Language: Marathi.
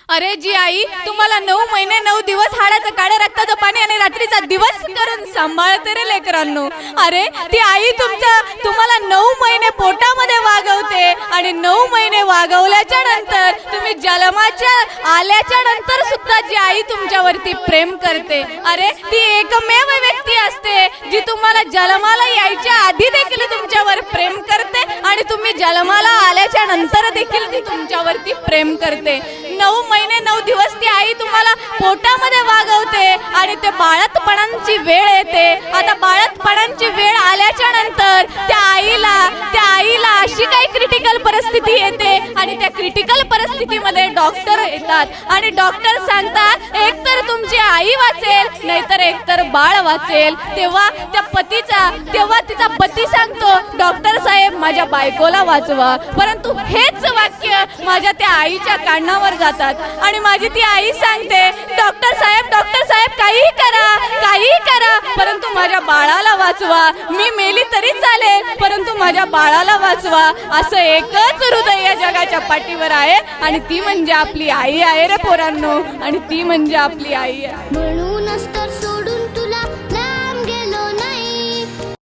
अरे जी आई तुम्हाला 9 महिने 9 दिवस हाडाचं काळं रक्ताचं पाणी आणि रात्रीचा दिवस करून सांभाळते रे लेकरांनो. अरे ती आई तुम्हाला 9 महिने पोटामध्ये वागवते आणि 9 महिने वागवल्याच्या नंतर तुम्ही जन्माच्या आल्याच्या नंतर सुद्धा जी आई तुमच्यावरती प्रेम करते. अरे ती एकमेव व्यक्ती असते जी तुम्हाला जन्माला यायच्या आधी देखील तुमच्यावर प्रेम करते आणि तुम्ही जन्माला आल्याच्या नंतर देखील ती तुमच्यावरती प्रेम करते. 9 महिने 9 दिवस ती आई तुम्हाला पोटामध्ये वागवते आणि ते बाळंतपणाची वेळ येते. आता बाळंतपणाची वेळ आल्याच्या नंतर त्या आईला अशी काही क्रिटिकल परिस्थिती येते आणि त्या क्रिटिकल परिस्थितीमध्ये डॉक्टर येतात आणि डॉक्टर सांगतात एकतर तुमची आई वाचेल नाहीतर एकतर बाळ वाचेल. तेव्हा तिचा पती सांगतो डॉक्टर साहेब माझ्या बायकोला वाचवा. परंतु हेच वाक्य माझ्या त्या आईच्या कानावर जातात आणि माझी ती आई सांगते डॉक्टर साहेब काहीही करा परंतु माझ्या बाळाला वाचवा. मी मेली तरी चालेल परंतु माझ्या बाळाला वाचवा. असं एकच हृदय या जगाच्या पाठीवर आहे आणि ती म्हणजे आपली आई आहे रे पोरांनो. आणि ती म्हणजे आपली आई आहे. म्हणूनच